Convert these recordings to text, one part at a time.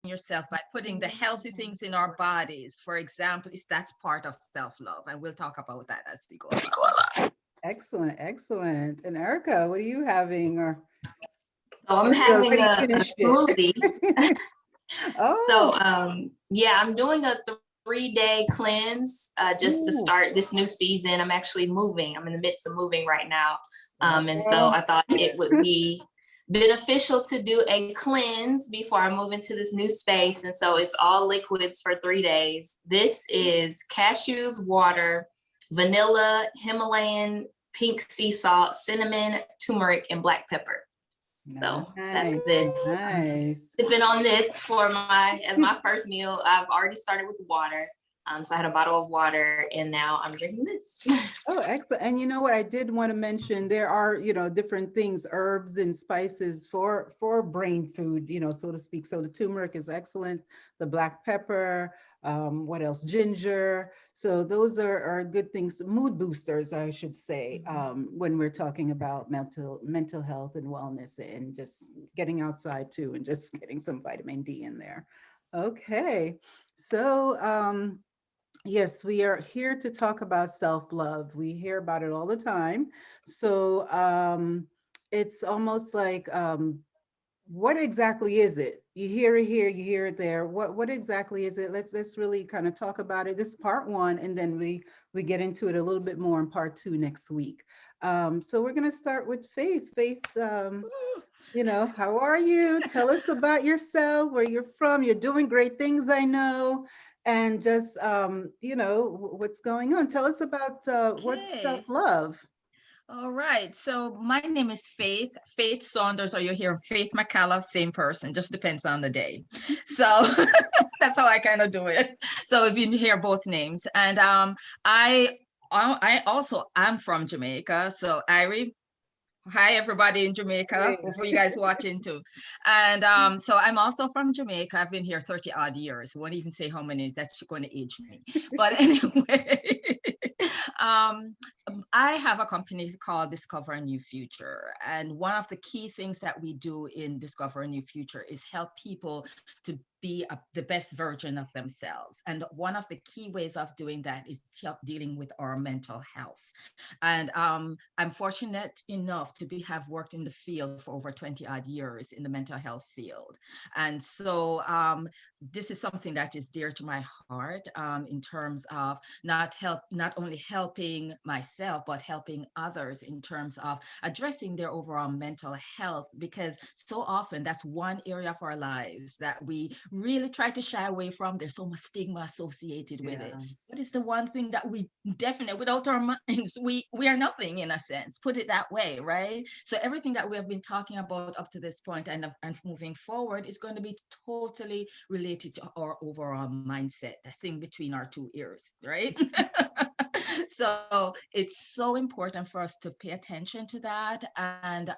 yourself by putting the healthy things in our bodies, for example, is that's part of self-love. And we'll talk about that as we go along. Excellent, excellent. And Erica, what are you having? Or So I'm you having already a finished it? smoothie. Oh, So yeah, I'm doing a 3-day cleanse just to ooh, start this new season. I'm actually moving. I'm in the midst of moving right now. And so girl. I thought it would be beneficial to do a cleanse before I move into this new space. And so it's all liquids for 3 days. This is cashews, water, vanilla, Himalayan pink sea salt, cinnamon, turmeric, and black pepper. So that's Nice, this. I'm nice. sipping on this for my first meal. I've already started with the water. So I had a bottle of water and now I'm drinking this. Oh, excellent. And you know what? I did want to mention there are, different things, herbs and spices for brain food, so to speak. So the turmeric is excellent, the black pepper, what else? Ginger. So those are good things, mood boosters, I should say, when we're talking about mental health and wellness and just getting outside too, and just getting some vitamin D in there. Okay. So, yes, we are here to talk about self-love. We hear about it all the time. So it's almost like, what exactly is it? You hear it here, you hear it there. What exactly is it? Let's really kind of talk about it. This is part one, and then we get into it a little bit more in part two next week. So we're gonna start with Faith. Faith, how are you? Tell us about yourself, where you're from. You're doing great things, I know. And just, what's going on. Tell us about what's Okay. self-love. All right. So my name is Faith, Faith Saunders, or you hear Faith McCallum, same person, just depends on the day. So that's how I kind of do it. So if you hear both names. And I I also am from Jamaica. So Irie, hi everybody in Jamaica. Great. Hopefully you guys watching too. And so I'm also from Jamaica. I've been here 30 odd years. Won't even say how many, that's going to age me. But anyway, um, I have a company called Discover a New Future. And one of the key things that we do in Discover a New Future is help people to be the best version of themselves. And one of the key ways of doing that is dealing with our mental health. And I'm fortunate enough to have worked in the field for over 20 odd years in the mental health field. And so this is something that is dear to my heart in terms of not only helping myself, but helping others in terms of addressing their overall mental health, because so often that's one area of our lives that we really try to shy away from. There's so much stigma associated with it. Yeah. What is the one thing that we definitely, without our minds, we are nothing in a sense, put it that way, right? So everything that we have been talking about up to this point and moving forward is going to be totally related to our overall mindset that's in between our two ears, right? So it's so important for us to pay attention to that. And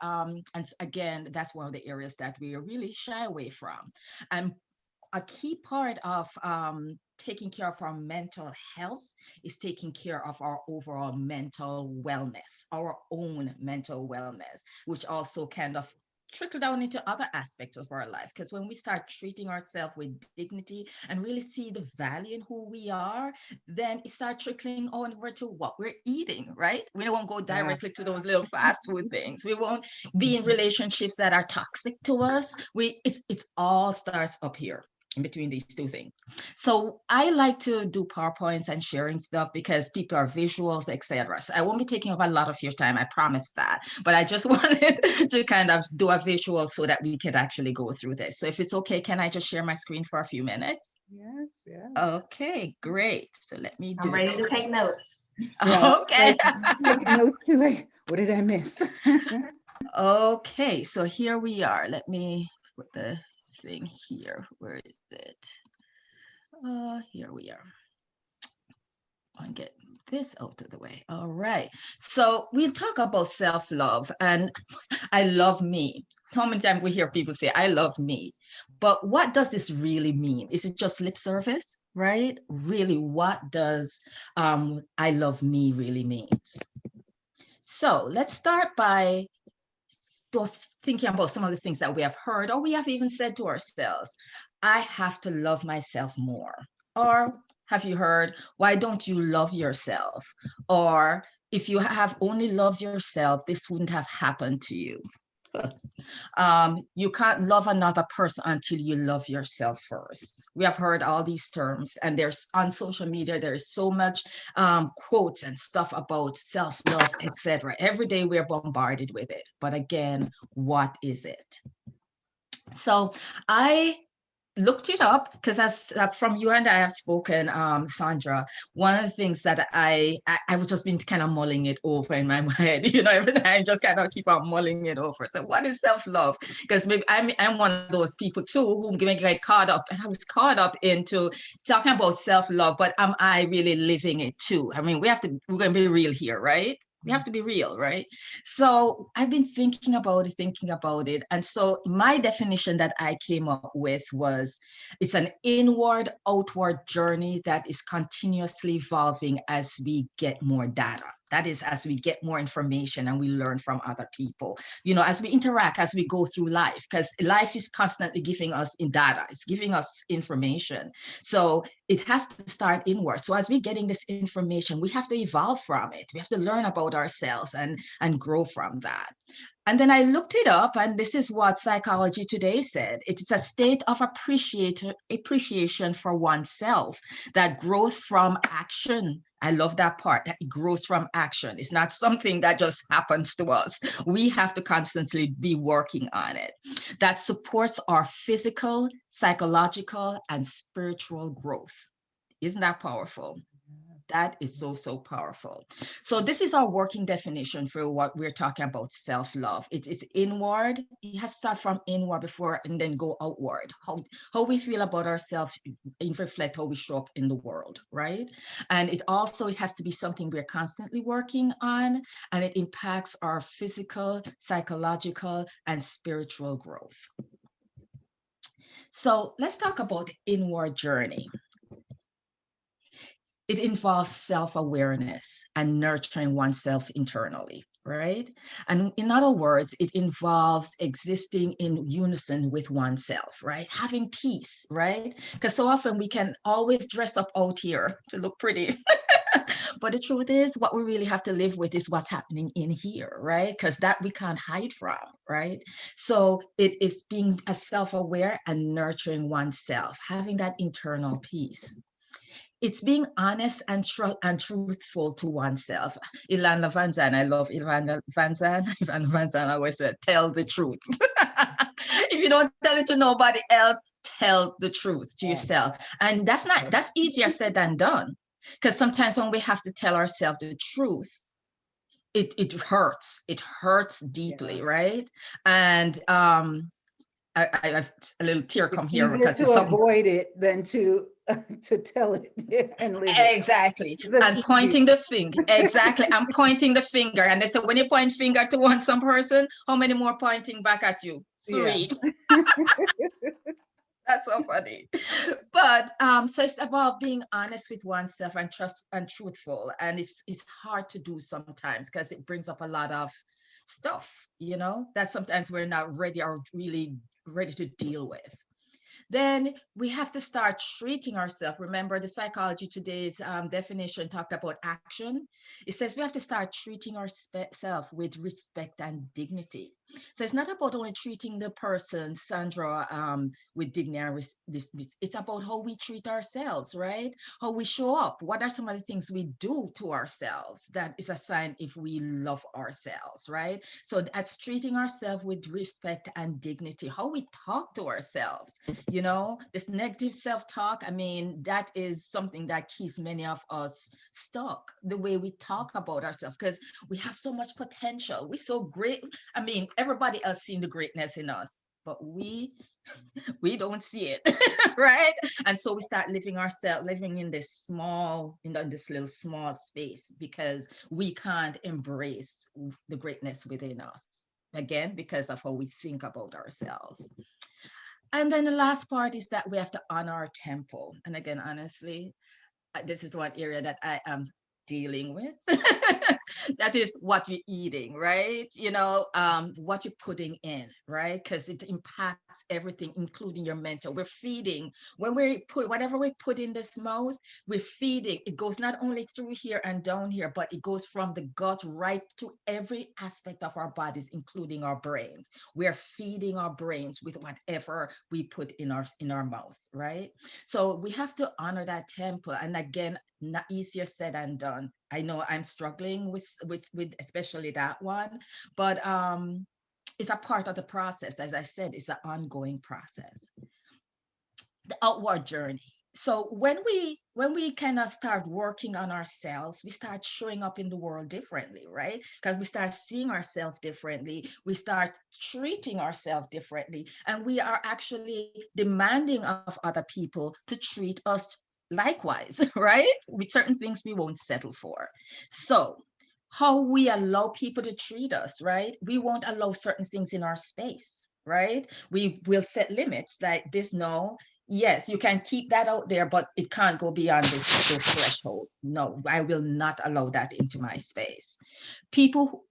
again, that's one of the areas that we really shy away from. And a key part of taking care of our mental health is taking care of our overall mental wellness, our own mental wellness, which also kind of trickle down into other aspects of our life. Because when we start treating ourselves with dignity and really see the value in who we are, then it starts trickling over to what we're eating, right? We don't want to go Yeah. directly to those little fast food things. We won't be in relationships that are toxic to us. It's all starts up here in between these two things. So I like to do PowerPoints and sharing stuff because people are visuals, etc. So I won't be taking up a lot of your time, I promise that. But I just wanted to kind of do a visual so that we could actually go through this. So if it's okay, can I just share my screen for a few minutes? Yes, yes. Okay, great. So let me I'm do ready to this. take notes. Yeah. Okay. Like taking notes too, like, what did I miss? Okay, so here we are. Let me put the thing here. Where is it? Here we are. And get this out of the way. All right. So we talk about self-love, and I love me. How many times we hear people say, I love me? But what does this really mean? Is it just lip service, right? Really, what does I love me really means? So let's start by just thinking about some of the things that we have heard or we have even said to ourselves, I have to love myself more. Or have you heard, why don't you love yourself? Or if you have only loved yourself, this wouldn't have happened to you. You can't love another person until you love yourself first. We have heard all these terms, and there's on social media, there's so much quotes and stuff about self-love, etc. Every day we're bombarded with it. But again, what is it? So I looked it up because as from you and I have spoken, Sandra, one of the things that I was just been kind of mulling it over in my head, every time I just kind of keep on mulling it over. So what is self-love? Because maybe I'm one of those people too who get caught up, and I was caught up into talking about self-love, but am I really living it too? I mean, we're going to be real here, right? We have to be real, right? So I've been thinking about it. And so my definition that I came up with was it's an inward, outward journey that is continuously evolving as we get more data. That is, as we get more information and we learn from other people, as we interact, as we go through life, because life is constantly giving us data, it's giving us information. So it has to start inward. So as we're getting this information, we have to evolve from it. We have to learn about ourselves and grow from that. And then I looked it up, and this is what Psychology Today said. It's a state of appreciation for oneself that grows from action. I love that part, that it grows from action. It's not something that just happens to us. We have to constantly be working on it. That supports our physical, psychological, and spiritual growth. Isn't that powerful? That is so, so powerful. So this is our working definition for what we're talking about self-love. It's inward. It has to start from inward before and then go outward. How we feel about ourselves reflect how we show up in the world, right? And it has to be something we're constantly working on, and it impacts our physical, psychological, and spiritual growth. So let's talk about the inward journey. It involves self-awareness and nurturing oneself internally, right? And in other words, it involves existing in unison with oneself, right? Having peace, right? Because so often we can always dress up out here to look pretty. But the truth is, what we really have to live with is what's happening in here, right? Because that we can't hide from, right? So it is being self-aware and nurturing oneself, having that internal peace. It's being honest and truthful to oneself. Ilana Van Zandt, I love Ilana Van Zandt. Ilana Van Zandt always said, tell the truth. If you don't tell it to nobody else, tell the truth to yourself. And that's easier said than done. Because sometimes when we have to tell ourselves the truth, it hurts. It hurts deeply, right? And I've a little tear come here because to avoid it than to tell it and live it. Exactly. And pointing the finger. Exactly. I'm pointing the finger. And they say, when you point finger to some person, how many more pointing back at you? 3. Yeah. That's so funny. But so it's about being honest with oneself and truthful. And it's hard to do sometimes because it brings up a lot of stuff, that sometimes we're not ready or really ready to deal with. Then we have to start treating ourselves. Remember, the Psychology Today's definition talked about action. It says we have to start treating ourselves with respect and dignity. So it's not about only treating the person, Sandra, with dignity and it's about how we treat ourselves, right? How we show up. What are some of the things we do to ourselves that is a sign if we love ourselves, right? So that's treating ourselves with respect and dignity. How we talk to ourselves, this negative self-talk, I mean, that is something that keeps many of us stuck, the way we talk about ourselves, because we have so much potential. We're so great. I mean, everybody else sees the greatness in us, but we don't see it, right? And so we start living in this little small space because we can't embrace the greatness within us, again, because of how we think about ourselves. And then the last part is that we have to honor our tempo. And again, honestly, this is one area that I am dealing with. That is what you're eating, right? What you're putting in, right? Because it impacts everything, including your mental. We're feeding. When we put whatever we put in this mouth, we're feeding. It goes not only through here and down here, but it goes from the gut right to every aspect of our bodies, including our brains. We're feeding our brains with whatever we put in our mouth, right? So we have to honor that temple. And again, not easier said than done. I know I'm struggling with especially that one, but it's a part of the process. As I said, it's an ongoing process. The outward journey. So when we kind of start working on ourselves, we start showing up in the world differently, right? Because we start seeing ourselves differently, we start treating ourselves differently, and we are actually demanding of other people to treat us likewise, right? With certain things we won't settle for. So how we allow people to treat us, right? We won't allow certain things in our space, right? We will set limits like this. No, yes, you can keep that out there, but it can't go beyond this threshold. No, I will not allow that into my space. People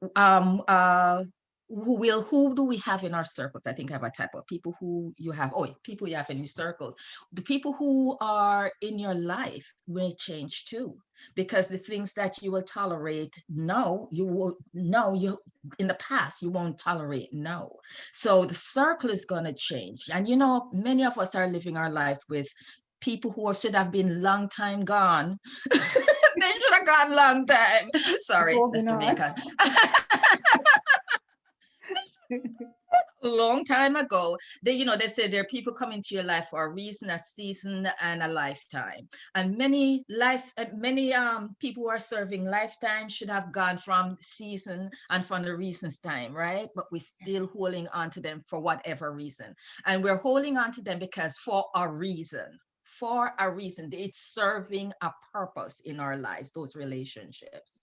who do we have in our circles? I think I have a type of people who you have. Oh, people you have in your circles. The people who are in your life will change too, because the things that you will tolerate now, you will no you in the past you won't tolerate now. So the circle is going to change. And many of us are living our lives with people who should have been long time gone. They should have gone long time. Sorry, that's Holding on. Jamaican. Long time ago, they say there are people coming to your life for a reason, a season, and a lifetime. And many people who are serving lifetime should have gone from season and from the reason's time, right? But we're still holding on to them for whatever reason. And we're holding on to them because for a reason. For a reason, it's serving a purpose in our lives, those relationships.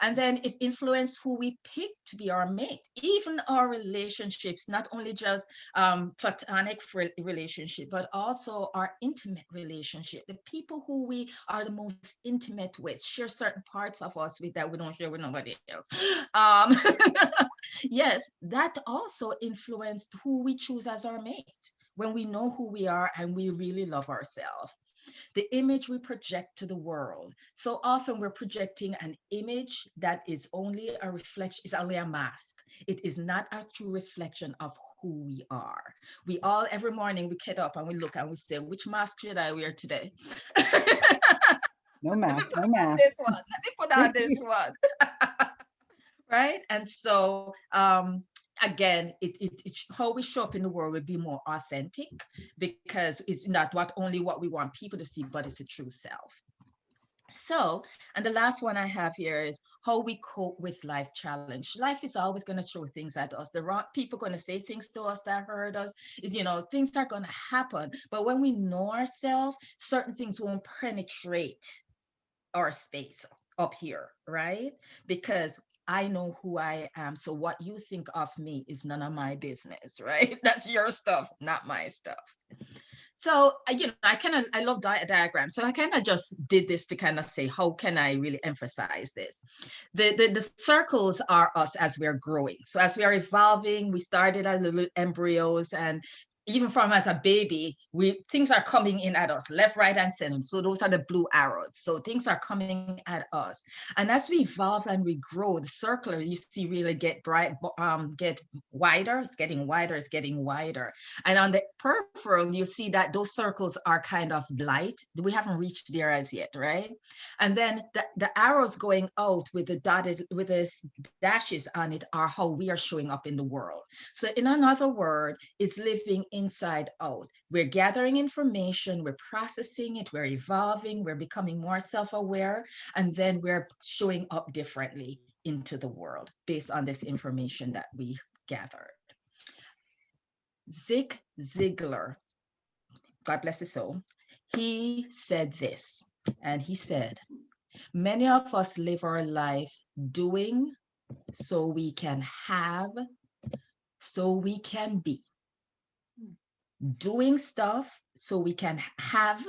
And then it influenced who we pick to be our mate. Even our relationships, not only just platonic relationship, but also our intimate relationship. The people who we are the most intimate with share certain parts of us with that we don't share with nobody else. Um, yes, that also influenced who we choose as our mate. When we know who we are and we really love ourselves, the image we project to the world. So often we're projecting an image that is only a reflection, is only a mask. It is not a true reflection of who we are. We all, every morning, we get up and we look and we say, which mask should I wear today? No Let me mask, put no on mask. this one. Let me put on this one. Right? And so, again, how we show up in the world will be more authentic, because it's not only what we want people to see, but it's a true self. So, and the last one I have here is how we cope with life challenge. Life is always going to throw things at us. The wrong people going to say things to us that hurt us. Things are going to happen. But when we know ourselves, certain things won't penetrate our space up here, right? Because I know who I am. So what you think of me is none of my business, right? That's your stuff, not my stuff. So, I love diagrams. So I kind of just did this to kind of say, how can I really emphasize this? The circles are us as we're growing. So as we are evolving, we started as little embryos, and even from as a baby, things are coming in at us, left, right, and center. So those are the blue arrows. So things are coming at us. And as we evolve and we grow, the circular you see really get wider. It's getting wider, it's getting wider. And on the peripheral, you see that those circles are kind of light. We haven't reached there as yet, right? And then the arrows going out with the dashes on it are how we are showing up in the world. So in another word, is living inside out. We're gathering information, we're processing it, we're evolving, we're becoming more self-aware, and then we're showing up differently into the world based on this information that we gathered. Zig Ziglar, God bless his soul, he said this, and he said, many of us live our life doing so we can have, so we can be. Doing stuff so we can have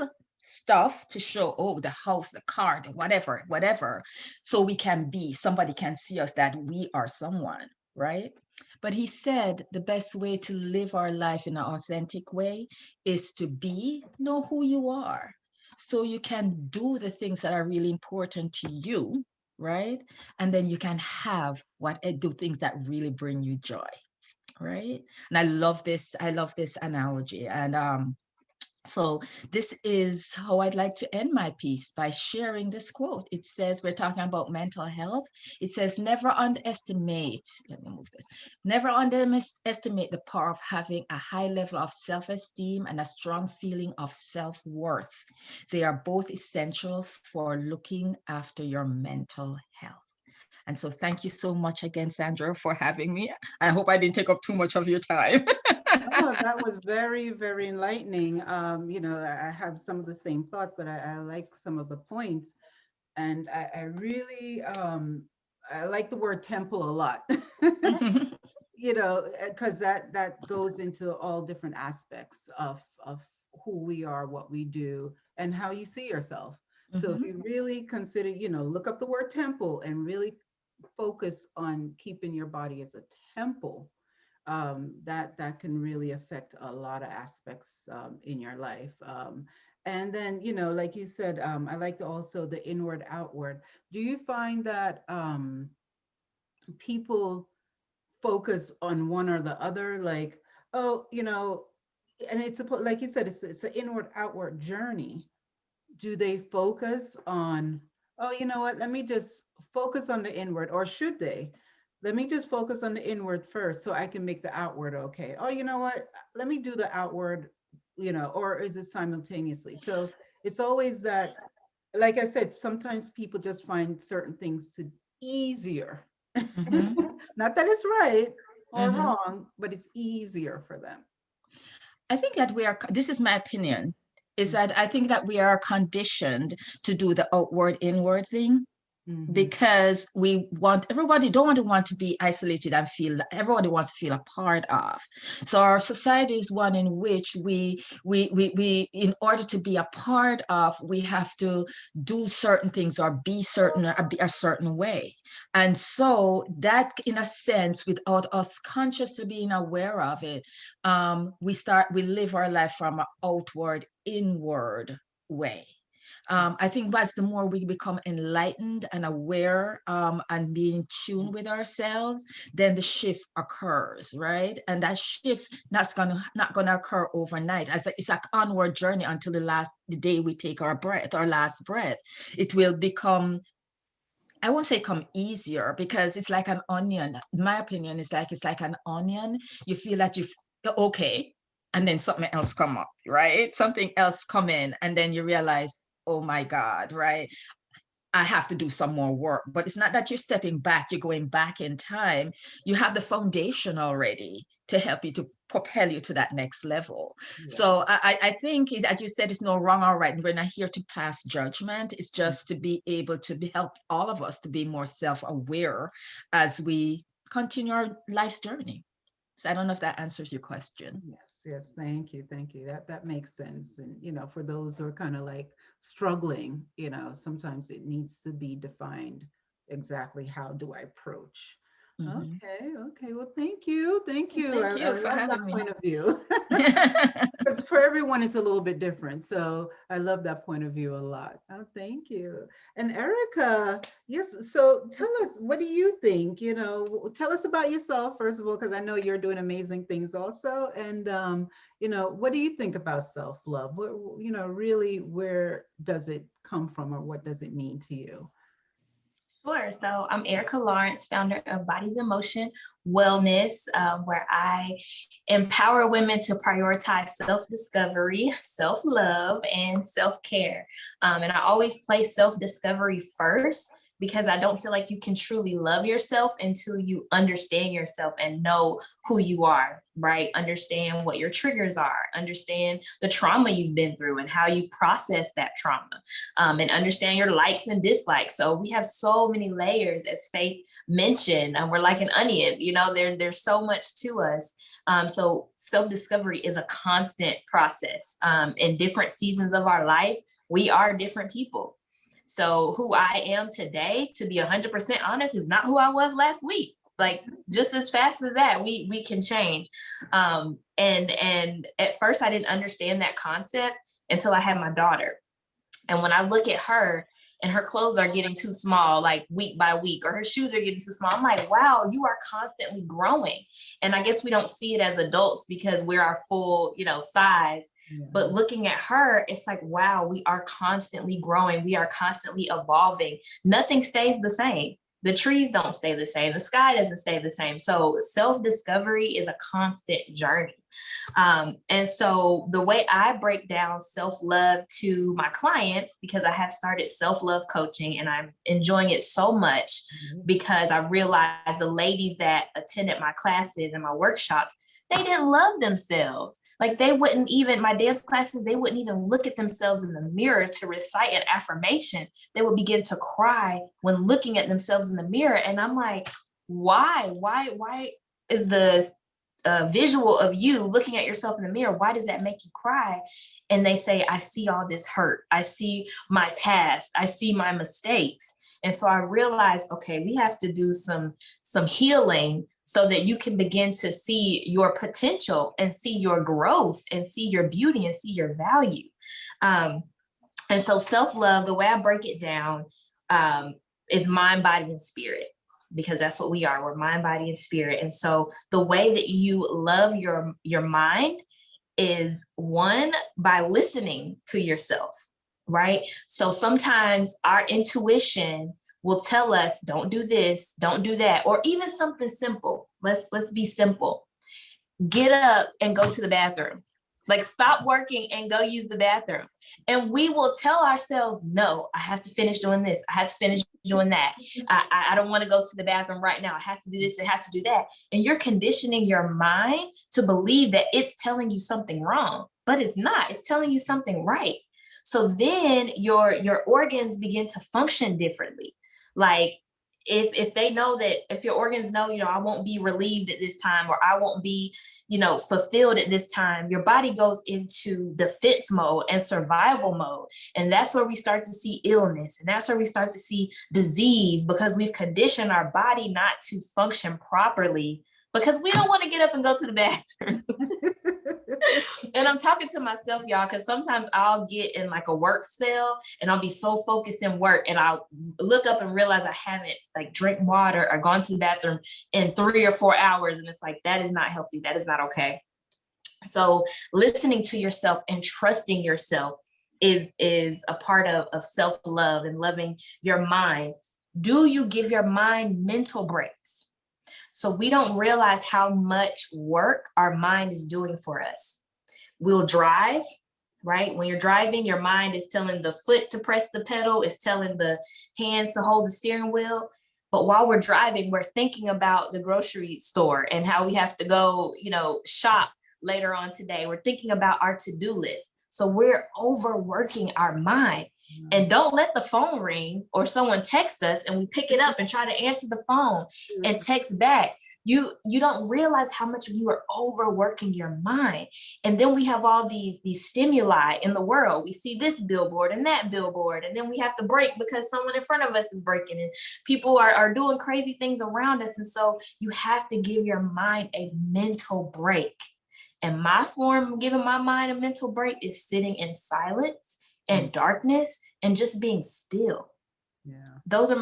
stuff to show, oh, the house, the car, the whatever, so we can be, somebody can see us that we are someone, right? But he said the best way to live our life in an authentic way is to know who you are, so you can do the things that are really important to you, right? And then you can do things that really bring you joy, right? And I love this analogy. And so this is how I'd like to end my piece, by sharing this quote. It says, we're talking about mental health. It says, never underestimate, let me move this, never underestimate the power of having a high level of self-esteem and a strong feeling of self-worth. They are both essential for looking after your mental health. And so thank you so much again, Sandra, for having me. I hope I didn't take up too much of your time. Oh, that was very, very enlightening. I have some of the same thoughts, but I like some of the points. And I really, I like the word temple a lot, because that goes into all different aspects of who we are, what we do, and how you see yourself. So if you really consider, look up the word temple and really focus on keeping your body as a temple, that can really affect a lot of aspects in your life. And then, like you said, I like also the inward outward. Do you find that people focus on one or the other? Like, oh, and it's like you said, it's an inward outward journey. Do they focus on, oh, you know what, let me just focus on the inward, or should they? Let me just focus on the inward first so I can make the outward okay. Oh, you know what, let me do the outward, or is it simultaneously? So it's always that, like I said, sometimes people just find certain things to easier. Not that it's right or wrong, but it's easier for them. I think that this is my opinion, is that I think that we are conditioned to do the outward inward thing, because everybody don't want to be isolated and everybody wants to feel a part of. So our society is one in which we in order to be a part of, we have to do certain things or be a certain way. And so that, in a sense, without us consciously being aware of it, we live our life from an outward inward way. I think as the more we become enlightened and aware, and being tuned with ourselves, then the shift occurs, right? And that shift not gonna occur overnight. It's like onward journey until the day we take our last breath. It will become, I won't say come easier, because it's like an onion. My opinion is it's like an onion. You feel that you're okay, and then something else come up, right? Something else come in, and then you realize, oh my God, right? I have to do some more work. But it's not that you're stepping back, you're going back in time. You have the foundation already to help you, to propel you to that next level. Yeah. So I think, as you said, it's no wrong or right. We're not here to pass judgment. It's just to be able to help all of us to be more self-aware as we continue our life's journey. So I don't know if that answers your question. Yes, thank you. That makes sense. And for those who are kind of like struggling, sometimes it needs to be defined exactly how do I approach. Okay. Well, thank you. Thank you I for love that having me. point of view. Because for everyone, it's a little bit different. So I love that point of view a lot. Oh, thank you. And Erica, yes. So tell us, what do you think? Tell us about yourself, first of all, because I know you're doing amazing things also. And, what do you think about self-love? Really, where does it come from, or what does it mean to you? Sure. So I'm Erica Lawrence, founder of Bodies in Motion Wellness, where I empower women to prioritize self-discovery, self-love, and self-care. And I always place self-discovery first, because I don't feel like you can truly love yourself until you understand yourself and know who you are, right? Understand what your triggers are, understand the trauma you've been through and how you've processed that trauma, and understand your likes and dislikes. So we have so many layers, as Faith mentioned, and we're like an onion, there's so much to us. So self-discovery is a constant process. In different seasons of our life, We are different people. So who I am today, to be 100% honest, is not who I was last week. Like just as fast as that, we can change. And at first I didn't understand that concept until I had my daughter. And when I look at her and her clothes are getting too small, like week by week, or her shoes are getting too small, I'm like, wow, you are constantly growing. And I guess we don't see it as adults because we're our full, size. Yeah. But looking at her, it's like, wow, we are constantly growing. We are constantly evolving. Nothing stays the same. The trees don't stay the same. The sky doesn't stay the same. So self-discovery is a constant journey. And so the way I break down self-love to my clients, because I have started self-love coaching and I'm enjoying it so much, because I realized the ladies that attended my classes and my workshops, they didn't love themselves. Like they wouldn't even, my dance classes, they wouldn't even look at themselves in the mirror to recite an affirmation. They would begin to cry when looking at themselves in the mirror. And I'm like, why is the visual of you looking at yourself in the mirror, why does that make you cry? And they say, I see all this hurt. I see my past. I see my mistakes. And so I realized, okay, we have to do some healing so that you can begin to see your potential and see your growth and see your beauty and see your value. And so self-love, the way I break it down, is mind, body, and spirit, because that's what we are. We're mind, body, and spirit. And so the way that you love your mind is, one, by listening to yourself, right? So sometimes our intuition will tell us, don't do this, don't do that, or even something simple. Let's be simple. Get up and go to the bathroom. Like stop working and go use the bathroom. And we will tell ourselves, no, I have to finish doing this. I have to finish doing that. I don't want to go to the bathroom right now. I have to do this. I have to do that. And you're conditioning your mind to believe that it's telling you something wrong, but it's not. It's telling you something right. So then your organs begin to function differently. Like if they know that, if your organs know, I won't be relieved at this time, or I won't be, fulfilled at this time, your body goes into defense mode and survival mode. And that's where we start to see illness. And that's where we start to see disease, because we've conditioned our body not to function properly because we don't want to get up and go to the bathroom. And I'm talking to myself, y'all, because sometimes I'll get in like a work spell and I'll be so focused in work and I'll look up and realize I haven't like drank water or gone to the bathroom in 3 or 4 hours. And it's like, that is not healthy. That is not okay. So listening to yourself and trusting yourself is a part of self-love and loving your mind. Do you give your mind mental breaks? So we don't realize how much work our mind is doing for us. We'll drive, right? When you're driving, your mind is telling the foot to press the pedal, it's telling the hands to hold the steering wheel. But while we're driving, we're thinking about the grocery store and how we have to go, shop later on today. We're thinking about our to-do list. So we're overworking our mind. And don't let the phone ring or someone text us and we pick it up and try to answer the phone and text back. You don't realize how much you are overworking your mind. And then we have all these stimuli in the world. We see this billboard and that billboard, and then we have to break because someone in front of us is breaking, and people are doing crazy things around us. And so you have to give your mind a mental break. And my form of giving my mind a mental break is sitting in silence and darkness and just being still. Yeah.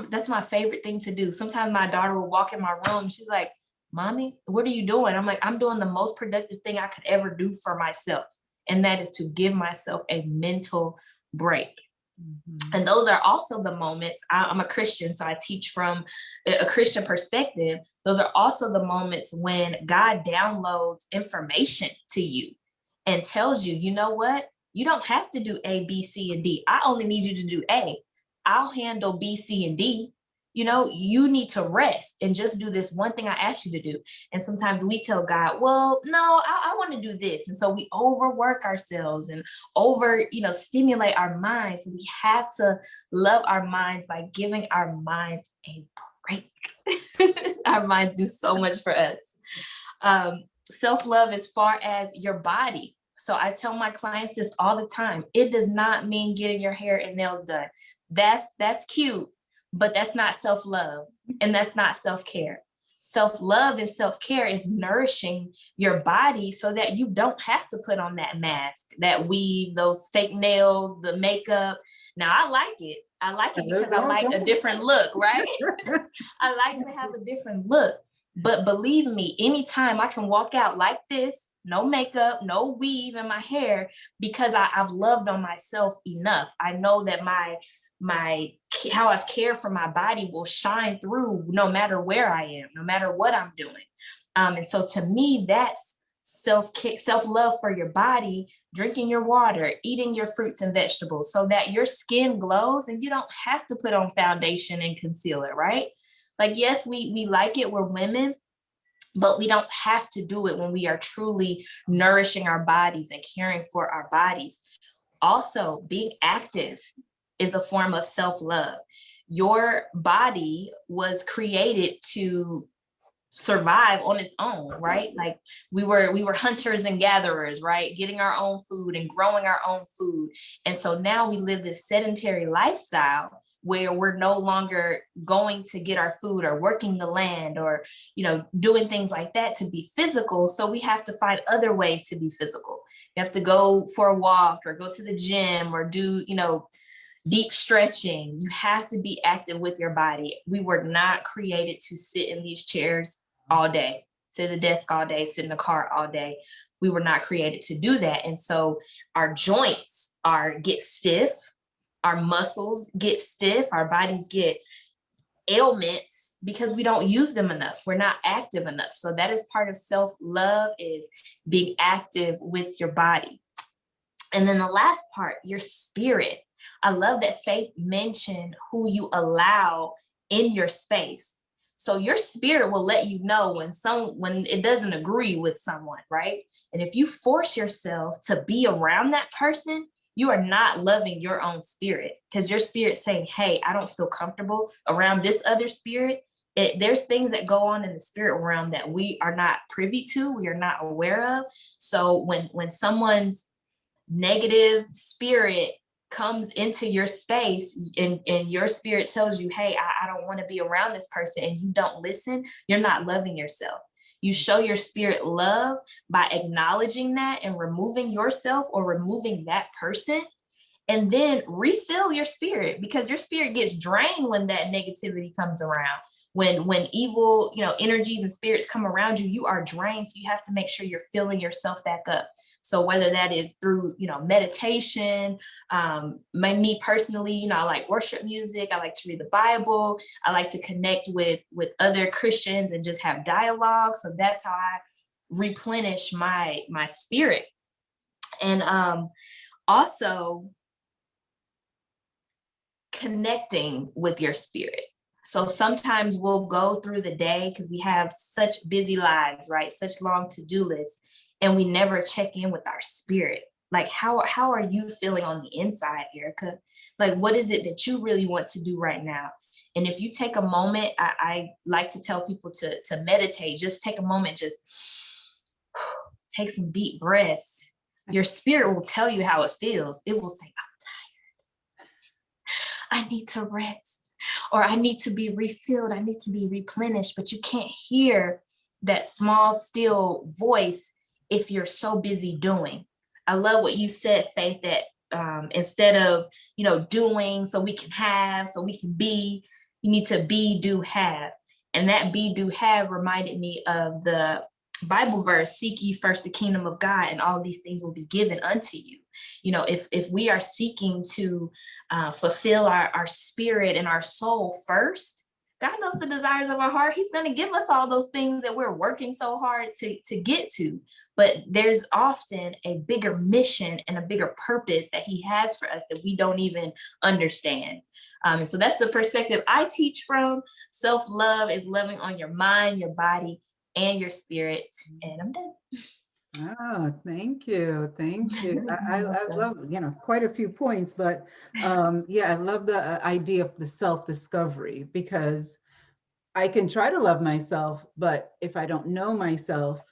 That's my favorite thing to do. Sometimes my daughter will walk in my room. She's like, Mommy, what are you doing? I'm like, I'm doing the most productive thing I could ever do for myself. And that is to give myself a mental break. Mm-hmm. And those are also the moments, I'm a Christian, so I teach from a Christian perspective. Those are also the moments when God downloads information to you and tells you, you know what? You don't have to do A, B, C, and D. I only need you to do A. I'll handle B, C, and D. You need to rest and just do this one thing I asked you to do. And sometimes we tell God, well, no, I want to do this. And so we overwork ourselves and stimulate our minds. We have to love our minds by giving our minds a break. Our minds do so much for us. Self-love as far as your body. So I tell my clients this all the time. It does not mean getting your hair and nails done. That's cute, but that's not self-love, and that's not self-care. Self-love and self-care is nourishing your body so that you don't have to put on that mask, that weave, those fake nails, the makeup. Now I like it. I like it because I like a different look, right? I like to have a different look. But believe me, anytime I can walk out like this, no makeup, no weave in my hair, because I've loved on myself enough. I know that my how I've cared for my body will shine through no matter where I am, no matter what I'm doing. And so to me, that's self-love for your body, drinking your water, eating your fruits and vegetables so that your skin glows and you don't have to put on foundation and concealer, right? Like, yes, we like it, we're women, but we don't have to do it when we are truly nourishing our bodies and caring for our bodies. Also, being active is a form of self-love. Your body was created to survive on its own, right? Like we were hunters and gatherers, right? Getting our own food and growing our own food. And so now we live this sedentary lifestyle where we're no longer going to get our food or working the land or, doing things like that to be physical. So we have to find other ways to be physical. You have to go for a walk or go to the gym or do, deep stretching. You have to be active with your body. We were not created to sit in these chairs all day, sit at a desk all day, sit in a car all day. We were not created to do that. And so our joints get stiff, our muscles get stiff, our bodies get ailments because we don't use them enough. We're not active enough. So that is part of self-love, is being active with your body. And then the last part, your spirit. I love that Faith mentioned who you allow in your space. So your spirit will let you know when it doesn't agree with someone, right? And if you force yourself to be around that person, you are not loving your own spirit, because your spirit's saying, hey, I don't feel comfortable around this other spirit. There's things that go on in the spirit realm that we are not privy to, we are not aware of. So when someone's negative spirit comes into your space and your spirit tells you, hey, I don't want to be around this person, and you don't listen, you're not loving yourself. You show your spirit love by acknowledging that and removing yourself or removing that person, and then refill your spirit, because your spirit gets drained when that negativity comes around. When evil, energies and spirits come around you, you are drained. So you have to make sure you're filling yourself back up. So whether that is through, meditation, me personally, I like worship music. I like to read the Bible. I like to connect with other Christians and just have dialogue. So that's how I replenish my spirit. And also connecting with your spirit. So sometimes we'll go through the day because we have such busy lives, right? Such long to-do lists, and we never check in with our spirit. Like, how are you feeling on the inside, Erica? Like, what is it that you really want to do right now? And if you take a moment, I like to tell people to meditate. Just take a moment, just take some deep breaths. Your spirit will tell you how it feels. It will say, I'm tired. I need to rest. Or I need to be refilled, I need to be replenished. But you can't hear that small, still voice if you're so busy doing. I love what you said, Faith, that instead of, doing so we can have, so we can be, you need to be, do, have. And that be, do, have reminded me of the Bible verse, seek ye first the kingdom of God, and all these things will be given unto you. If we are seeking to fulfill our spirit and our soul first, God knows the desires of our heart. He's going to give us all those things that we're working so hard to get to. But there's often a bigger mission and a bigger purpose that he has for us that we don't even understand. And so that's the perspective I teach from. Self-love is loving on your mind, your body, and your spirit. And I'm done. Oh, thank you. Thank you. I love, quite a few points, but I love the idea of the self-discovery, because I can try to love myself, but if I don't know myself,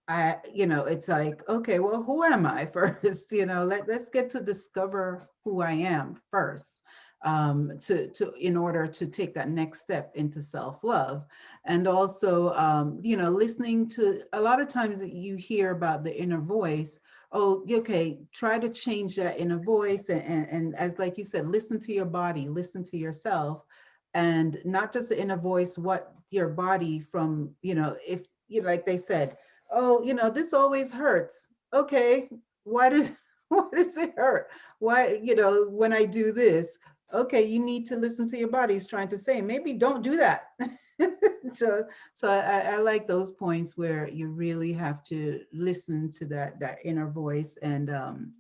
it's like, okay, well, who am I first? Let's get to discover who I am first, in order to take that next step into self-love. And also, listening to, a lot of times that you hear about the inner voice. Oh, okay, try to change that inner voice. And as, like you said, listen to your body, listen to yourself, and not just the inner voice, what your body from, if you, like they said, oh, this always hurts. Okay, why does why does it hurt? Why, when I do this? Okay, you need to listen to your body. It's trying to say, maybe don't do that. So I like those points where you really have to listen to that inner voice, and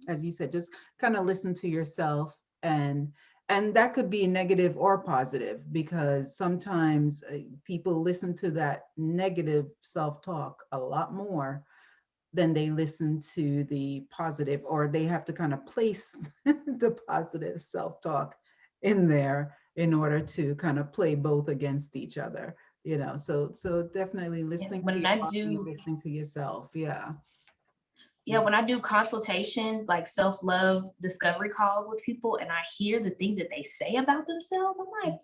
as you said, just kind of listen to yourself, and that could be negative or positive, because sometimes people listen to that negative self-talk a lot more than they listen to the positive, or they have to kind of place the positive self-talk in there in order to kind of play both against each other. So definitely listening to When your I body, do, listening to yourself. Yeah. yeah, when I do consultations, like self-love discovery calls with people, and I hear the things that they say about themselves, I'm like,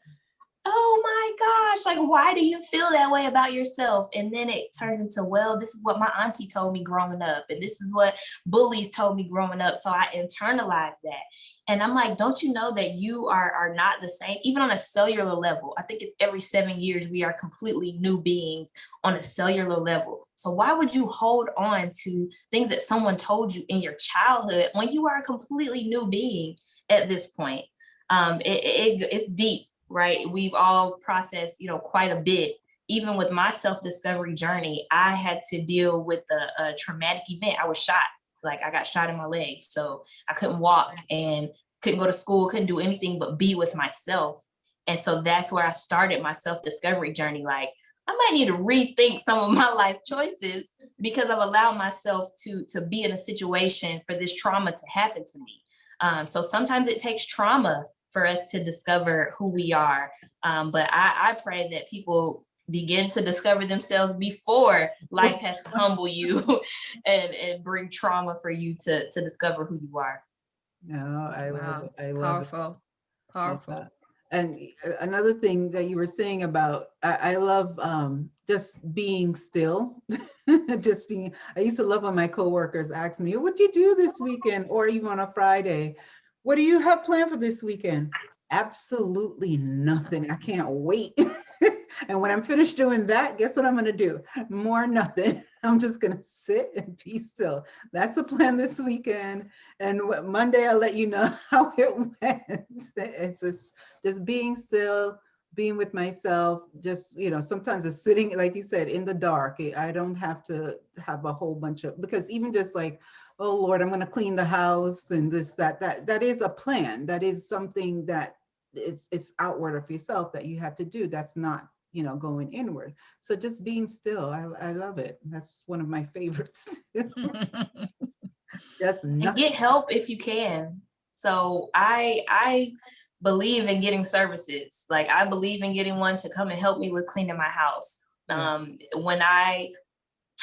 oh my gosh, like, why do you feel that way about yourself? And then it turns into, well, this is what my auntie told me growing up, and this is what bullies told me growing up. So I internalized that. And I'm like, don't you know that you are not the same, even on a cellular level? I think it's every 7 years we are completely new beings on a cellular level. So why would you hold on to things that someone told you in your childhood when you are a completely new being at this point? It's deep, right? We've all processed, quite a bit. Even with my self-discovery journey, I had to deal with a traumatic event. I was shot. Like, I got shot in my leg. So I couldn't walk and couldn't go to school, couldn't do anything but be with myself. And so that's where I started my self-discovery journey. Like, I might need to rethink some of my life choices because I've allowed myself to be in a situation for this trauma to happen to me. So sometimes it takes trauma for us to discover who we are. But I pray that people begin to discover themselves before life has to humble you and bring trauma for you to discover who you are. No, I love Wow. it. I love it. Powerful. Yeah. Powerful. And another thing that you were saying about, I love just being still. Just being, I used to love when my coworkers asked me, what do you do this weekend? Or even on a Friday, what do you have planned for this weekend? Absolutely nothing. I can't wait. And when I'm finished doing that, guess what I'm going to do? More nothing. I'm just going to sit and be still. That's the plan this weekend. And Monday, I'll let you know how it went. It's just being still, being with myself. Just, sometimes it's sitting, like you said, in the dark. I don't have to have a whole bunch of, because even just like, oh Lord, I'm going to clean the house and this, that is a plan. That is something that it's outward of yourself that you have to do. That's not, going inward. So just being still, I love it. That's one of my favorites. Just And nothing. get help if you can. So I believe in getting services. Like, I believe in getting one to come and help me with cleaning my house. Yeah. When I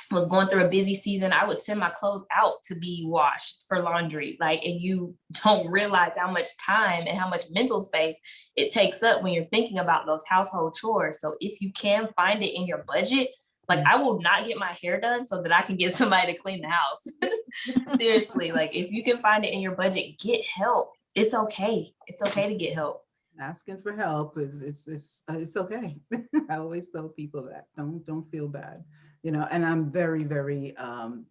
was going through a busy season, I would send my clothes out to be washed for laundry. Like, and you don't realize how much time and how much mental space it takes up when you're thinking about those household chores. So if you can find it in your budget, like, I will not get my hair done so that I can get somebody to clean the house. Seriously, like, if you can find it in your budget, get help. It's okay. It's okay to get help. Asking for help it's okay. I always tell people that don't feel bad, and I'm very, very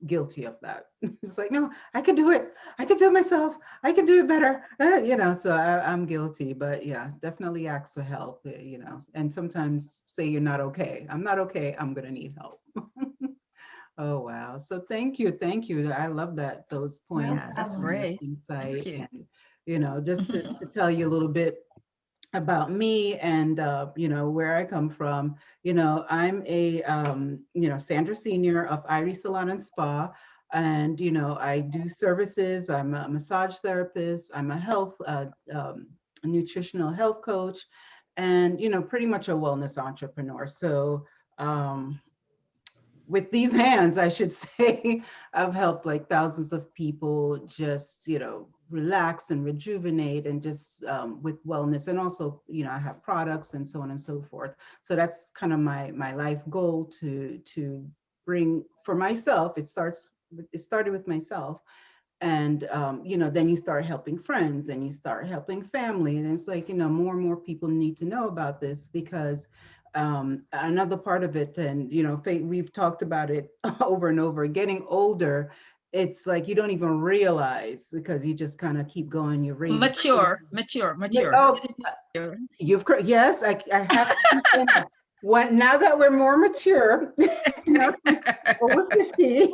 guilty of that. It's like, no, I can do it. I can do it myself. I can do it better. So I'm guilty, but yeah, definitely ask for help, and sometimes say you're not okay. I'm not okay. I'm going to need help. Oh, wow. So thank you. Thank you. I love that, those points. Yeah, that's great. Insight. Thank you. And, just to tell you a little bit about me and, where I come from. I'm a, Sandra Senior of Irie Salon and Spa. And, I do services. I'm a massage therapist. I'm a a nutritional health coach, and, pretty much a wellness entrepreneur. So, with these hands, I should say, I've helped like thousands of people just, relax and rejuvenate and just with wellness. And also, I have products and so on and so forth. So that's kind of my life goal to bring for myself. It started with myself. And, then you start helping friends and you start helping family. And it's like, more and more people need to know about this because another part of it, and, we've talked about it over and over, getting older, it's like you don't even realize because you just kind of keep going, you're raising. Mature. Oh, yes, I have to keep saying that. Now that we're more mature, over 50,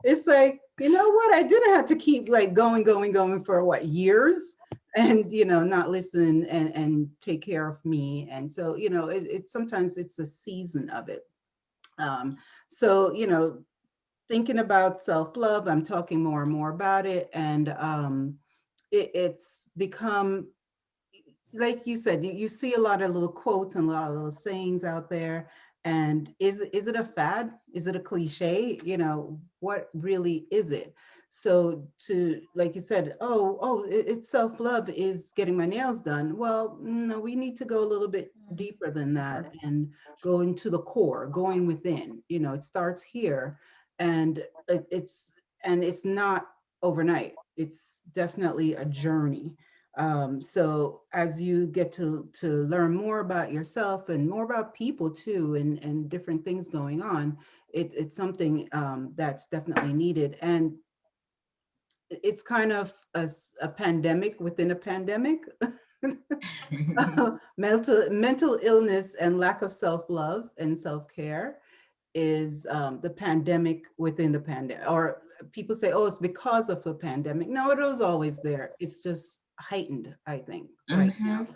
it's like, you know what? I didn't have to keep like going for what, years, and not listen and take care of me. And so, it sometimes it's the season of it. So, thinking about self-love, I'm talking more and more about it. And it's become, like you said, you see a lot of little quotes and a lot of little sayings out there. And is it a fad? Is it a cliche? What really is it? So to, like you said, it's self-love is getting my nails done. Well, no, we need to go a little bit deeper than that and go into the core, going within. It starts here, and it's not overnight. It's definitely a journey. So as you get to learn more about yourself and more about people too, and different things going on, it's something that's definitely needed. And it's kind of a pandemic within a pandemic. Mental illness and lack of self-love and self-care is the pandemic within the pandemic. Or people say, oh, it's because of the pandemic. No, it was always there. It's just heightened, I think, right now.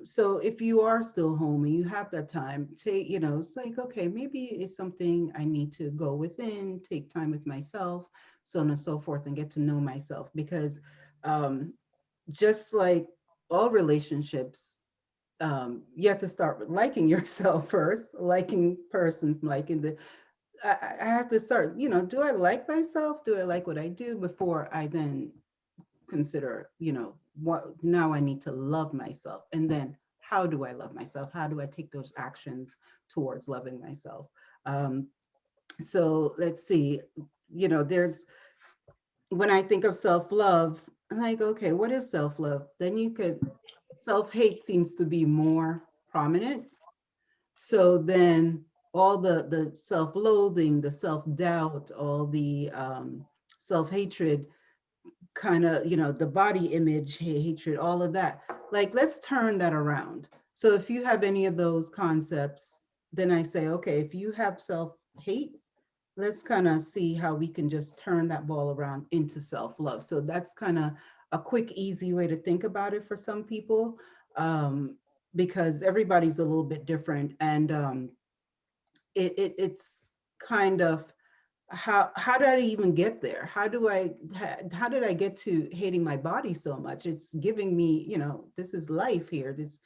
So if you are still home and you have that time, it's like, okay, maybe it's something I need to go within, take time with myself, so on and so forth, and get to know myself. Because just like all relationships, you have to start with liking yourself first, liking person, I have to start, do I like myself? Do I like what I do before I then consider, what now I need to love myself. And then how do I love myself? How do I take those actions towards loving myself? So let's see, there's, when I think of self-love, I'm like, okay, what is self-love? Then self-hate seems to be more prominent. So then all the self-loathing, the self-doubt, all the self-hatred, kind of, the body image, hatred, all of that. Like, let's turn that around. So if you have any of those concepts, then I say, okay, if you have self-hate, let's kind of see how we can just turn that ball around into self-love. So that's kind of a quick, easy way to think about it for some people, because everybody's a little bit different. And it's kind of, how did I even get there? How did I get to hating my body so much? It's giving me, this is life here. This,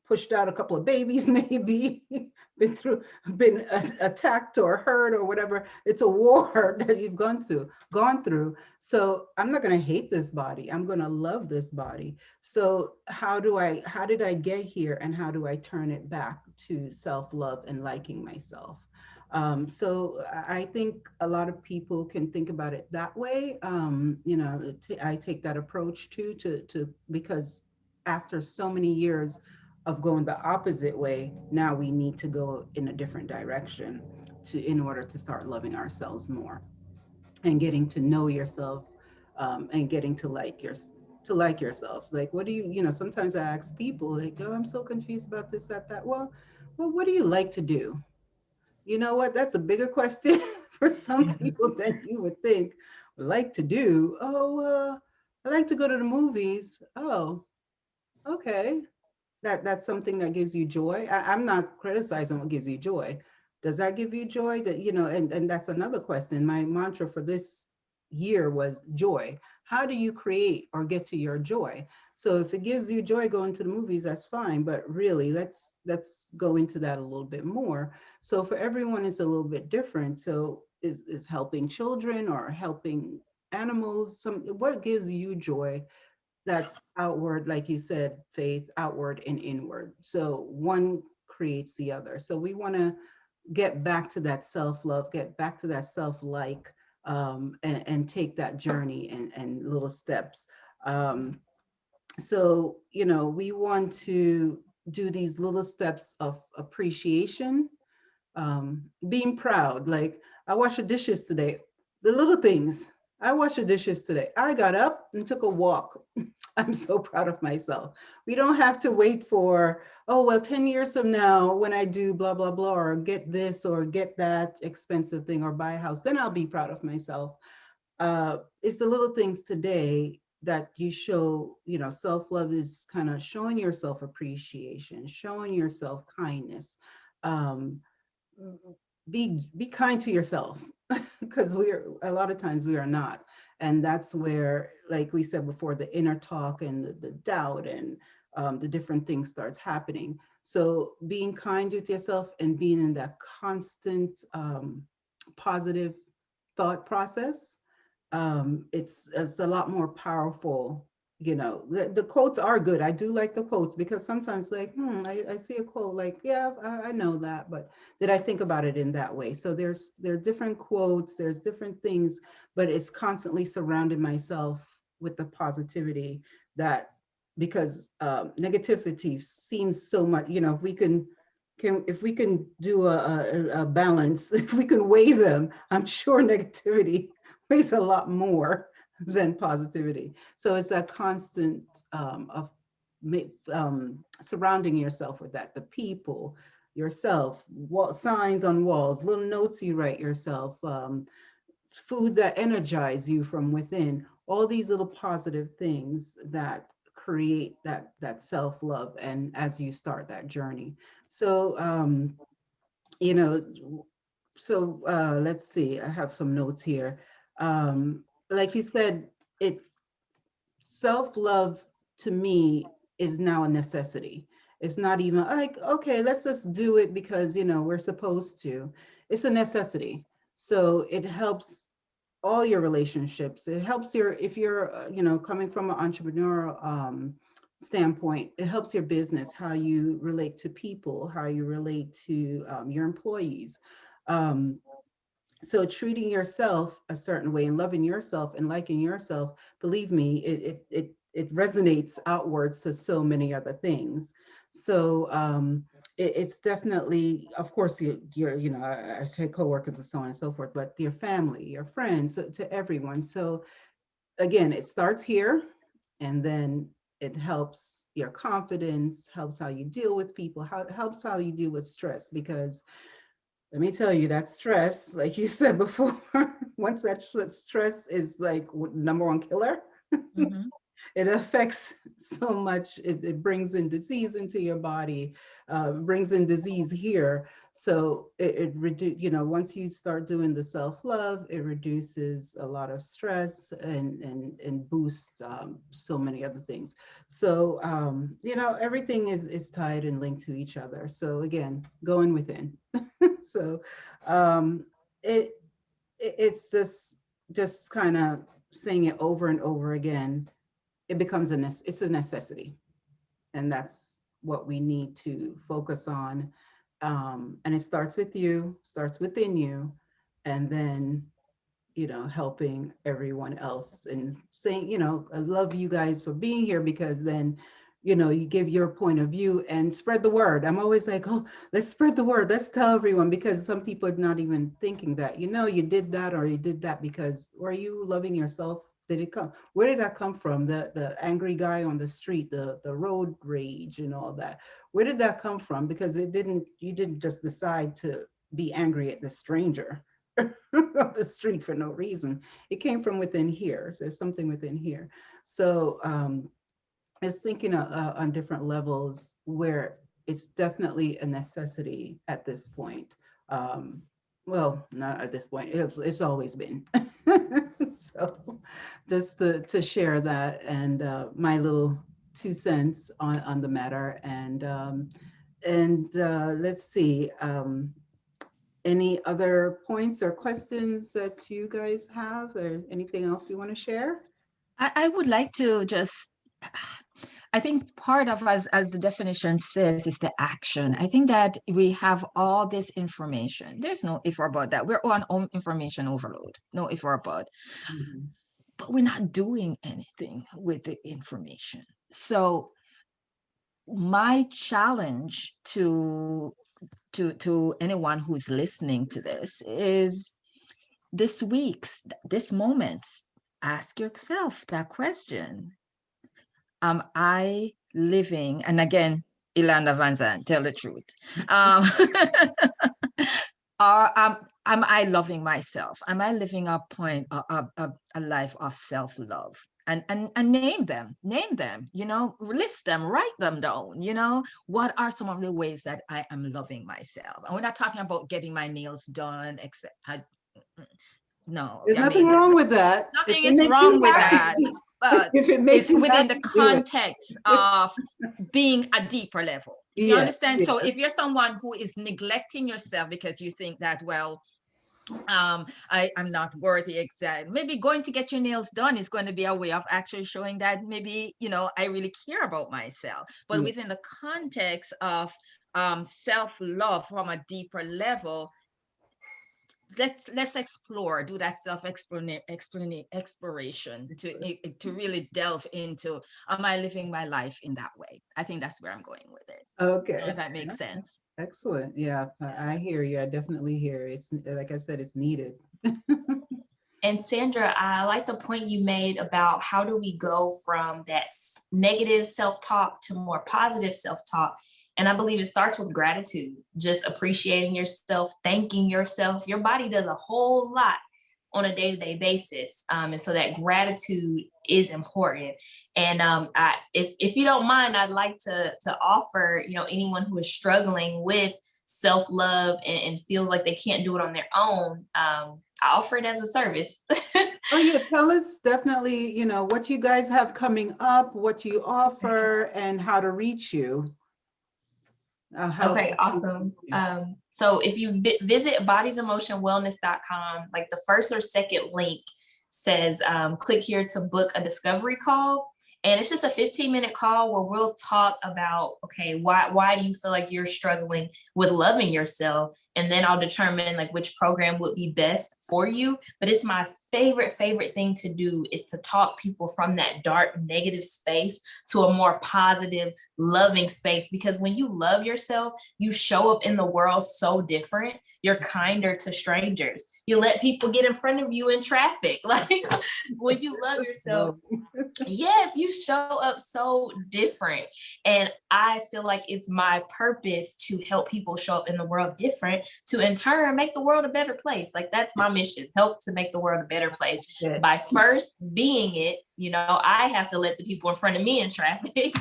pushed out a couple of babies, maybe been attacked or hurt or whatever. It's a war that you've gone through. So I'm not going to hate this body. I'm going to love this body. So how did I get here, and how do I turn it back to self-love and liking myself? So I think a lot of people can think about it that way. I take that approach too, because after so many years of going the opposite way, now we need to go in a different direction in order to start loving ourselves more and getting to know yourself, and getting to like yourself. Like, what do sometimes I ask people, like, oh, I'm so confused about this, that. Well, what do you like to do? You know what? That's a bigger question for some people than you would think. Like to do? Oh, I like to go to the movies. Oh, okay. That's something that gives you joy. I'm not criticizing what gives you joy. Does that give you joy? And that's another question. My mantra for this year was joy. how do you create or get to your joy? So if it gives you joy going to the movies, that's fine. But really, let's go into that a little bit more. So for everyone, it's a little bit different. So is helping children or helping animals, what gives you joy? That's outward, like you said, faith, outward and inward. So one creates the other. So we want to get back to that self-love, get back to that self-like, and take that journey and little steps. So, we want to do these little steps of appreciation, being proud. Like, I washed the dishes today. The little things. I washed the dishes today. I got up and took a walk. I'm so proud of myself. We don't have to wait for, oh, well, 10 years from now, when I do blah, blah, blah, or get this or get that expensive thing or buy a house, then I'll be proud of myself. It's the little things today that you show, self-love is kind of showing yourself appreciation, showing yourself kindness. Um, be kind to yourself, because we're a lot of times we are not. And that's where, like we said before, the inner talk and the doubt and the different things starts happening. So being kind with yourself and being in that constant positive thought process, it's a lot more powerful. The quotes are good. I do like the quotes, because sometimes, like, I see a quote, like, yeah, I know that, but did I think about it in that way? So there are different quotes, there's different things, but it's constantly surrounding myself with the positivity, that because negativity seems so much. If we can do a balance, if we can weigh them, I'm sure negativity weighs a lot more than positivity. So it's a constant of surrounding yourself with that, the people, yourself, signs on walls, little notes you write yourself, food that energize you from within, all these little positive things that create that self-love, and as you start that journey. So you know let's see, I have some notes here. Like you said, it self-love to me is now a necessity. It's not even like, okay, let's just do it because, we're supposed to. It's a necessity. So it helps all your relationships. It helps if you're, coming from an entrepreneurial standpoint, it helps your business, how you relate to people, how you relate to your employees. Um, so treating yourself a certain way and loving yourself and liking yourself, believe me, it resonates outwards to so many other things. So it's definitely, of course, I say coworkers and so on and so forth, but your family, your friends, to everyone. So again, it starts here, and then it helps your confidence, helps how you deal with people, helps how you deal with stress, because let me tell you, that stress, like you said before, once that stress is like number one killer, Mm-hmm. it affects so much. It brings in disease into your body, brings in disease here. So once you start doing the self-love, it reduces a lot of stress and boosts so many other things. So everything is tied and linked to each other. So again, going within. So it it's just kind of saying it over and over again. It becomes it's a necessity, and that's what we need to focus on. And it starts with you, starts within you, and then helping everyone else and saying, I love you guys for being here, because then you give your point of view and spread the word. I'm always like, oh, let's spread the word, let's tell everyone, because some people are not even thinking that, you did that, or you did that because, were you loving yourself? Did it come, where did that come from? The angry guy on the street, the road rage and all that, where did that come from? Because you didn't just decide to be angry at the stranger off the street for no reason. It came from within here. So there's something within here. So I was thinking on different levels where it's definitely a necessity at this point. Well, not at this point. It's always been. So just to share that and my little 2 cents on the matter. And let's see, any other points or questions that you guys have, or anything else you want to share? I would like to just, I think part of, as the definition says, is the action. I think that we have all this information. There's no if or but that. We're on information overload. No if or but. Mhm. But we're not doing anything with the information. So my challenge to anyone who's listening to this is this moment, ask yourself that question. Am I living, and again, Ilana Van Zandt, tell the truth. Um, am I loving myself? Am I living a life of self-love? And name them, list them, write them down, what are some of the ways that I am loving myself? And we're not talking about getting my nails done, except no, There's I nothing mean, wrong with that. If nothing it is makes you wrong with that, happy. but If it makes it's you within the happy, do it. context of being a deeper level. You Yeah, understand? yeah. So if you're someone who is neglecting yourself because you think that, well, I'm not worthy, exactly. Maybe going to get your nails done is going to be a way of actually showing that maybe, I really care about myself. But Yeah. within the context of self-love from a deeper level, let's explore, do that exploration to really delve into, am I living my life in that way? I think that's where I'm going with it. I don't know Okay. if that makes sense. Excellent. Yeah, I hear you. I definitely hear. It's like I said, it's needed. And Sandra, I like the point you made about how do we go from that negative self-talk to more positive self-talk. And I believe it starts with gratitude, just appreciating yourself, thanking yourself. Your body does a whole lot on a day-to-day basis. And so that gratitude is important. And if you don't mind, I'd like to offer, anyone who is struggling with self-love and feels like they can't do it on their own, I offer it as a service. Oh yeah, tell us definitely, what you guys have coming up, what you offer, and how to reach you. Okay, awesome. So if you visit bodiesemotionwellness.com, like the first or second link says, click here to book a discovery call. And it's just a 15-minute call where we'll talk about, okay, why do you feel like you're struggling with loving yourself? And then I'll determine like which program would be best for you. But it's my favorite thing to do is to talk people from that dark, negative space to a more positive, loving space. Because when you love yourself, you show up in the world so different. You're kinder to strangers. You let people get in front of you in traffic. Like when you love yourself, yes, you show up so different. And I feel like it's my purpose to help people show up in the world different, to in turn make the world a better place. Like that's my mission, help to make the world a better place by first being it. I have to let the people in front of me in traffic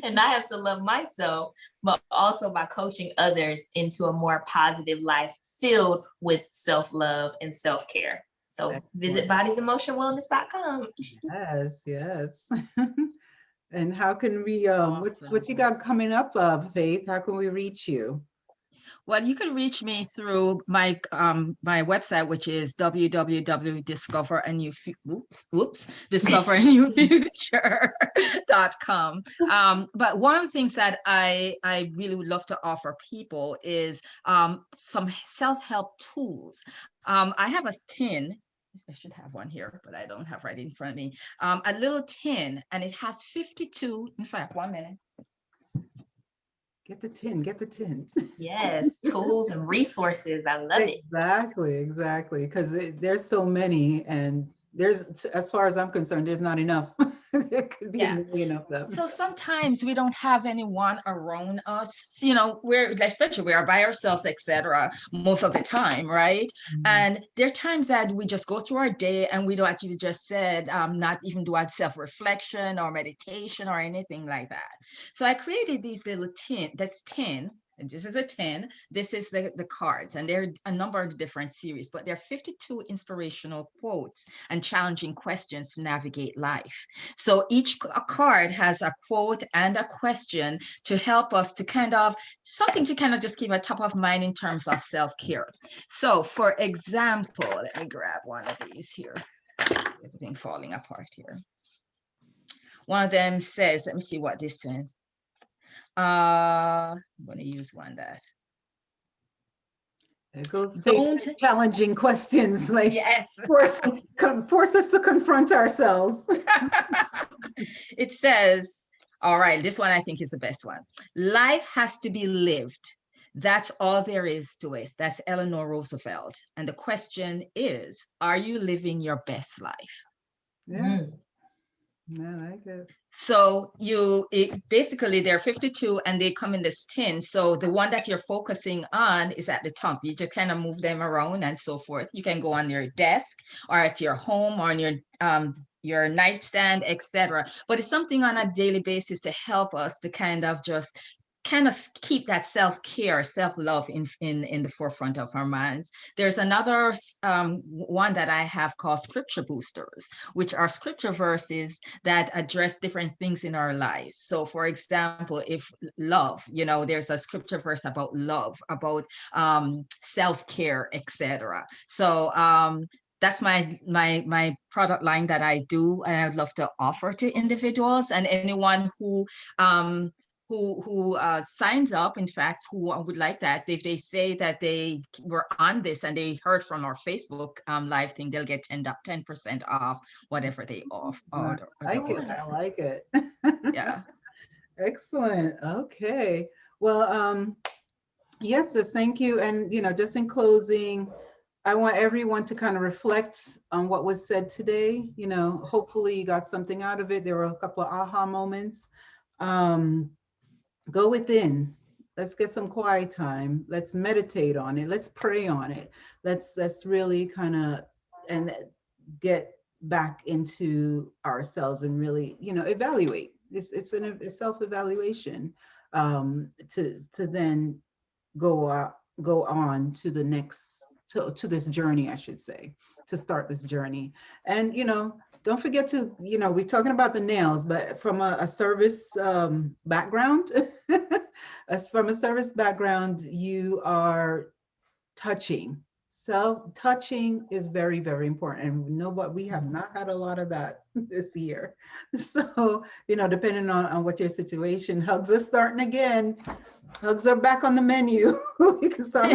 and I have to love myself, but also by coaching others into a more positive life filled with self-love and self-care. So visit bodiesemotionwellness.com. Yes. And how can we, Awesome. what you got coming up, Faith? How can we reach you? Well, you can reach me through my website, which is discoveranewfuture.com. But one of the things that I really would love to offer people is some self-help tools. I have a tin. I should have one here, but I don't have right in front of me. A little tin, and it has 52. In fact, 1 minute. Get the tin. Yes, tools and resources. I love it. Exactly. Because there's so many, and there's, as far as I'm concerned, there's not enough. There could be a million of them. So sometimes we don't have anyone around us, especially we are by ourselves, etc. most of the time, right? Mhm. And there are times that we just go through our day and we don't, as you just said, not even do our self-reflection or meditation or anything like that. So I created these little tin, And this is a 10. This is the cards, and there are a number of different series, but there are 52 inspirational quotes and challenging questions to navigate life. So each card has a quote and a question to help us to kind of, something to kind of just keep at top of mind in terms of self-care. So for example, let me grab one of these here. Everything falling apart here. One of them says, let me see what this says. I'm going to use one that. There goes Don't. Challenging questions, like Yes. force us to confront ourselves. It says, all right, this one I think is the best one. Life has to be lived. That's all there is to it. That's Eleanor Roosevelt. And the question is, are you living your best life? Yeah. I like it. So basically there are 52 and they come in this tin. So the one that you're focusing on is at the top. You just kind of move them around and so forth. You can go on your desk or at your home or on your nightstand, etc. But it's something on a daily basis to help us to kind of keep that self-care, self-love in the forefront of our minds. There's another one that I have called scripture boosters, which are scripture verses that address different things in our lives. So for example, if love, there's a scripture verse about love, about self-care, etc. So that's my product line that I do, and I'd love to offer to individuals and anyone who signs up, in fact, who would like that. If they say that they were on this and they heard from our Facebook live thing, they'll get 10% off whatever they order. I like it. Yeah. Excellent. Okay. Well, yes, thank you. And, just in closing, I want everyone to kind of reflect on what was said today. Hopefully you got something out of it. There were a couple of aha moments. Go within. Let's get some quiet time. Let's meditate on it. Let's pray on it. Let's really kind of and get back into ourselves and really, evaluate. It's a self-evaluation to then go on to the next to this journey, I should say, to start this journey. And don't forget to, we're talking about the nails, but from a service background, from a service background, you are touching. Touching is very, very important. And we know what we have not had a lot of that this year. So, depending on what your situation, hugs are starting again. Hugs are back on the menu. We can start.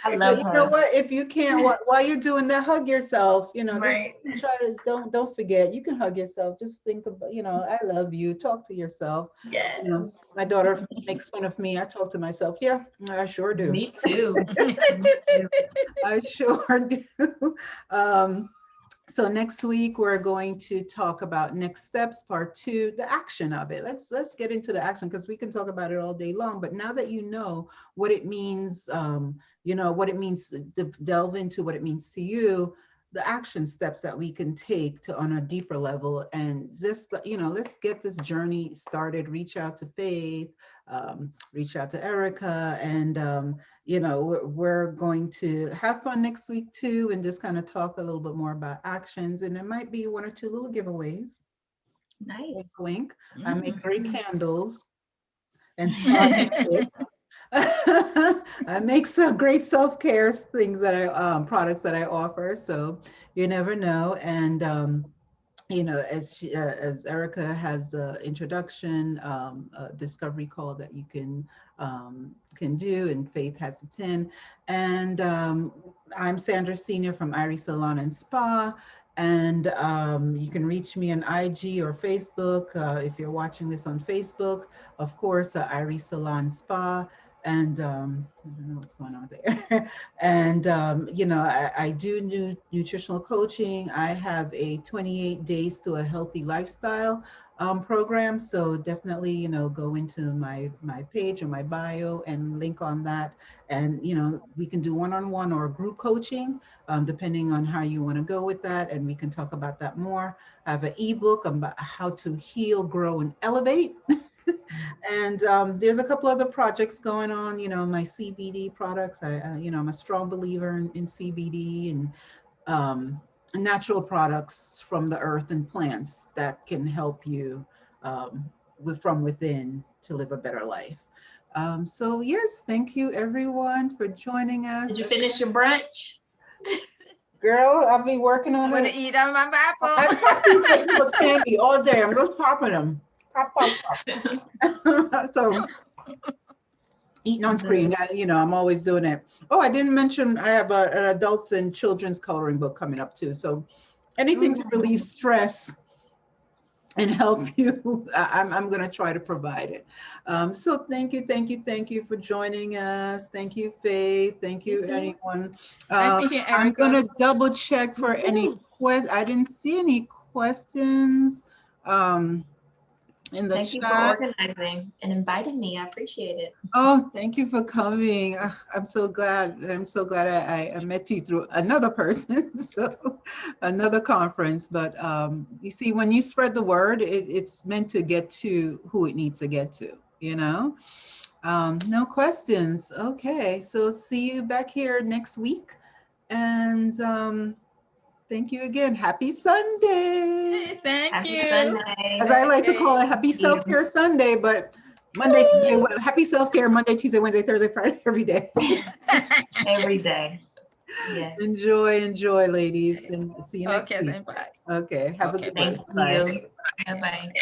I love you know what? If you can't, while you're doing that, hug yourself. Right. Just try to don't forget. You can hug yourself. Just think about, I love you. Talk to yourself. Yeah. My daughter makes fun of me. I talk to myself. Yeah, I sure do. Me too. I sure do. So next week we're going to talk about next steps, part 2, the action of it. Let's get into the action, because we can talk about it all day long. But now that you know what it means, what it means to delve into what it means to you, the action steps that we can take to on a deeper level, and just let's get this journey started. Reach out to Faith, reach out to Erica, and we're going to have fun next week too, and just kind of talk a little bit more about actions, and there might be 1 or 2 little giveaways. Nice. Wink, wink. I make great candles and spa. I make some great self-care things that I products that I offer, so you never know. And as Erica has an introduction, a discovery call that you can do, and Faith has a 10. And I'm Sandra Senior from Iris Salon and Spa. And you can reach me on IG or Facebook. If you're watching this on Facebook, of course, Iris Salon Spa. And I don't know what's going on there. And, I do nutritional coaching. I have a 28 days to a healthy lifestyle program. So definitely, go into my page or my bio and link on that. And, we can do one-on-one or group coaching, depending on how you want to go with that. And we can talk about that more. I have an ebook about how to heal, grow, and elevate. And there's a couple other projects going on, my CBD products. I'm a strong believer in CBD and natural products from the earth and plants that can help you from within to live a better life. So yes, thank you everyone for joining us. Did you finish your brunch? Girl, I'll be working on I'm gonna it. eat on my apple. I pop these things with candy all day. I'm just popping them. Pop, pop, pop. So eating on screen, I'm always doing it. Oh, I didn't mention I have an adults and children's coloring book coming up too. So anything to relieve stress and help you, I'm going to try to provide it. So thank you for joining us. Thank you, Faith. Thank you, anyone. Nice meeting you, I'm Erica. going to double check for any questions. I didn't see any questions in the Thank chat. you for organizing and inviting me. I appreciate it. Oh, thank you for coming. I'm so glad. I met you through another person, so another conference. But you see, when you spread the word, it's meant to get to who it needs to get to, No questions. Okay, so see you back here next week. And thank you again. Happy Sunday. Thank you. Sunday. As I like to call it, Happy Self-Care Sunday, but Monday, Tuesday, happy self-care Monday, Tuesday, Wednesday, Thursday, Friday, every day. Every day. Yes. Enjoy, ladies, and see you next week. Then bye. Okay, have a good one. Thank you. Bye-bye.